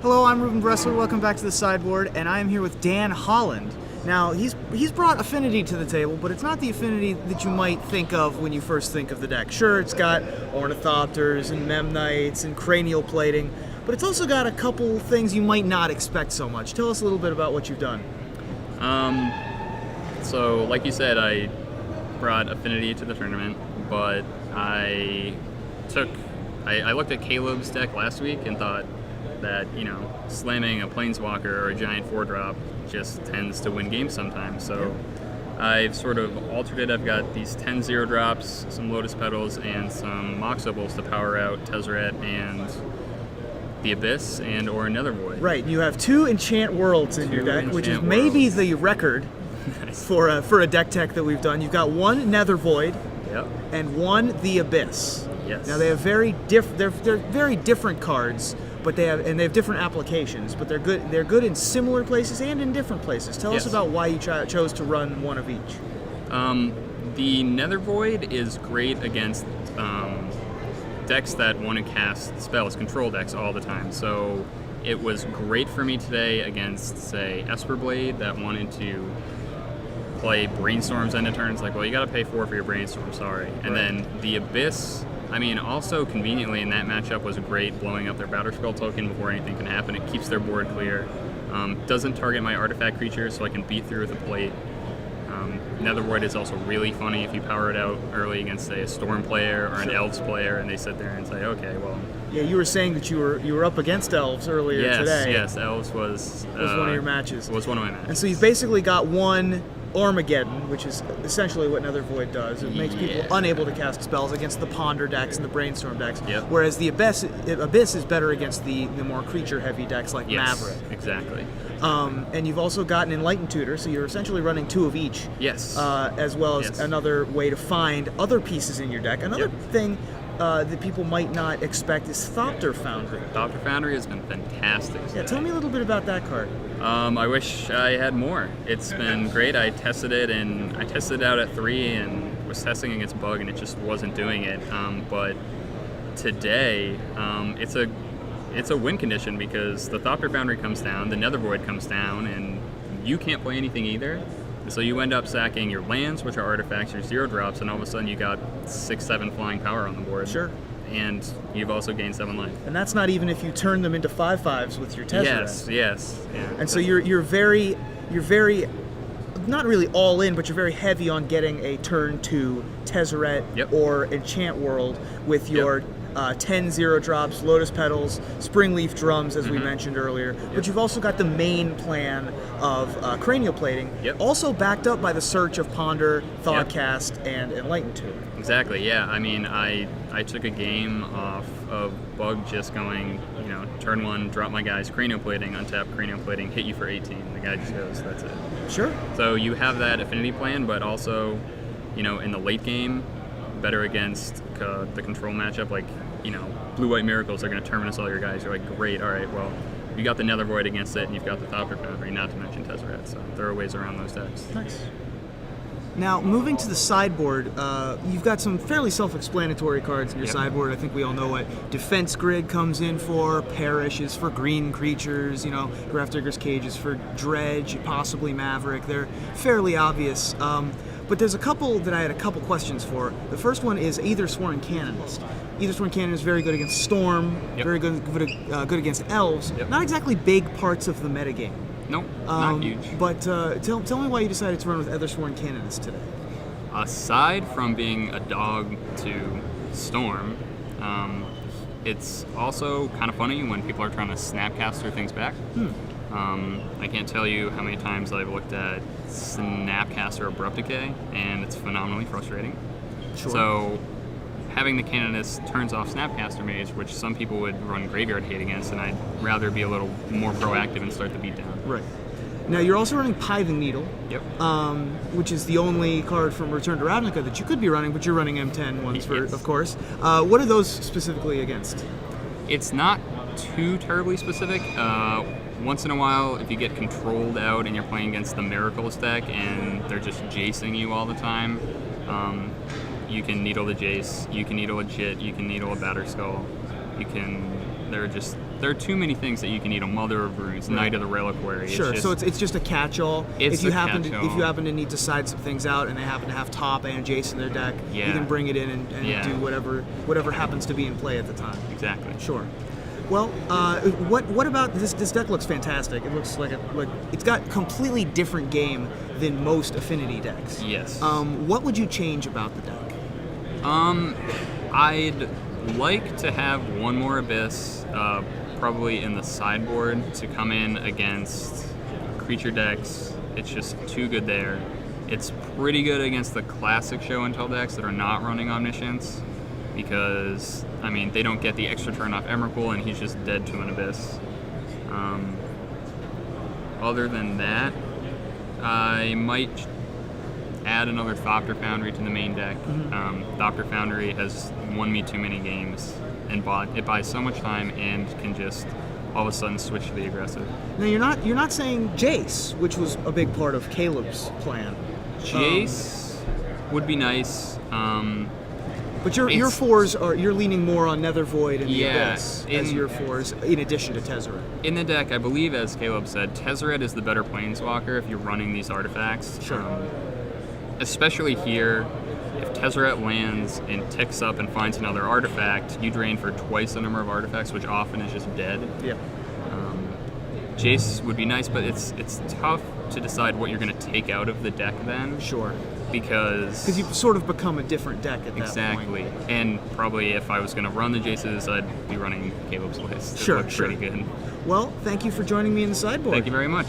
Hello, I'm Ruben Bressler. Welcome back to the sideboard, and I am here with Dan Holland. Now, he's brought Affinity to the table, but it's not the Affinity that you might think of when you first think of the deck. Sure, it's got Ornithopters and Memnites and Cranial Plating, but it's also got a couple things you might not expect so much. Tell us a little bit about what you've done. So, like you said, I brought Affinity to the tournament, but I looked at Caleb's deck last week and thought that, slamming a Planeswalker or a giant 4-drop just tends to win games sometimes. So I've sort of altered it. I've got these 10 0-drops, some Lotus Petals, and some Mox Opals to power out Tezzeret and the Abyss and or Nether Void. Right, you have 2 Enchant Worlds in your deck, which is maybe the record for a deck tech that we've done. You've got 1 Nether Void and 1 the Abyss. Yes. Now they have they're very different cards, but they have different applications, but they're good. They're good in similar places and in different places. Tell us about why you chose to run one of each. The Nether Void is great against decks that want to cast spells, control decks all the time. So it was great for me today against, say, Esper Blade that wanted to play Brainstorms end of turn. It's like, well, you got to pay 4 for your Brainstorm, sorry. And then the Abyss, also conveniently in that matchup was great, blowing up their Batterskull token before anything can happen. It keeps their board clear. Doesn't target my artifact creatures, so I can beat through with a plate. Nether Void is also really funny if you power it out early against, say, a Storm player or an Elves player, and they sit there and say, okay, well... Yeah, you were saying that you were up against Elves earlier today. Yes, Elves was one of your matches. Was one of my matches. And so you've basically got 1 Armageddon, which is essentially what Nether Void does. It makes people unable to cast spells against the Ponder decks and the Brainstorm decks, whereas the Abyss is better against the more creature-heavy decks like Maverick. Exactly. And you've also got an Enlightened Tutor, so you're essentially running 2 of each. Yes. As well as another way to find other pieces in your deck. Another thing that people might not expect is Thopter Foundry. Thopter Foundry has been fantastic. Yeah, tell me a little bit about that card. I wish I had more. It's been great. I tested it out at 3 and was testing against Bug, and it just wasn't doing it. But today, it's a win condition because the Thopter Foundry comes down, the Nether Void comes down, and you can't play anything either. So you end up sacking your lands, which are artifacts, your 0-drops, and all of a sudden you got 6-7 flying power on the board. Sure. And you've also gained 7 life. And that's not even if you turn them into 5/5s with your Tezzeret. Yes. Yeah. And so you're very not really all in, but you're very heavy on getting a turn 2 Tezzeret or Enchant World with your 10 0-drops, Lotus Petals, Springleaf Drums, as we mentioned earlier. But you've also got the main plan of Cranial Plating, also backed up by the search of Ponder, Thoughtcast, and Enlightened Tutor. Exactly, yeah. I took a game off of Bug just going, turn 1, drop my guys, Cranial Plating, untap Cranial Plating, hit you for 18. The guy just goes, that's it. Sure. So you have that Affinity plan, but also, in the late game, better against the control matchup, like, Blue-White Miracles are going to terminus all your guys. You're like, great, all right, well, you got the Nether Void against it, and you've got the Thopter Foundry, not to mention Tezzeret, so there are ways around those decks. Nice. Now, moving to the sideboard, you've got some fairly self-explanatory cards in your sideboard. I think we all know what Defense Grid comes in for, Perish is for green creatures, Grafdigger's Cage is for Dredge, possibly Maverick. They're fairly obvious. But there's a couple that I had a couple questions for. The first one is Aether Sworn Canonist. Aether Sworn Cannon is very good against Storm, very good against Elves. Not exactly big parts of the metagame. Nope, not huge. But tell me why you decided to run with Aether Sworn Canonist today. Aside from being a dog to Storm, it's also kind of funny when people are trying to Snapcaster things back. I can't tell you how many times I've looked at Snapcaster Abrupt Decay, and it's phenomenally frustrating. Sure. So having the Canonist turns off Snapcaster Mage, which some people would run Graveyard Hate against, and I'd rather be a little more proactive and start the beatdown. Right. Now, you're also running Pithing Needle, which is the only card from Return to Ravnica that you could be running, but you're running M10 ones, of course. What are those specifically against? It's not too terribly specific. Once in a while, if you get controlled out and you're playing against the Miracles deck and they're just Jacing you all the time, you can needle the Jace, you can needle a Jit, you can needle a Batterskull. There are too many things that you can eat. A Mother of Runes, Knight of the Reliquary. Sure. So it's just a catch-all. If you happen to need to side some things out, and they happen to have Top and Jace in their deck, you can bring it in and do whatever happens to be in play at the time. Exactly. Sure. Well, what about this? This deck looks fantastic. It looks like it's got completely different game than most Affinity decks. Yes. What would you change about the deck? I'd like to have one more Abyss, probably in the sideboard, to come in against creature decks. It's just too good there. It's pretty good against the classic Show and Tell decks that are not running Omniscience, because, I mean, they don't get the extra turn off Emrakul, and he's just dead to an Abyss. Other than that, I might add another Thopter Foundry to the main deck. Thopter Foundry has won me too many games, and it buys so much time and can just all of a sudden switch to the aggressive. Now you're not saying Jace, which was a big part of Caleb's plan. Jace would be nice. But your fours you're leaning more on Nether Void and the Abyss as your fours, in addition to Tezzeret. In the deck, I believe, as Caleb said, Tezzeret is the better Planeswalker if you're running these artifacts. Sure. Especially here, if Tezzeret lands and ticks up and finds another artifact, you drain for twice the number of artifacts, which often is just dead. Yeah. Jace would be nice, but it's tough to decide what you're going to take out of the deck then. Sure. Because you've sort of become a different deck at that point. Exactly. And probably if I was going to run the Jaces, I'd be running Caleb's list. Sure, It looked pretty good. Well, thank you for joining me in the sideboard. Thank you very much.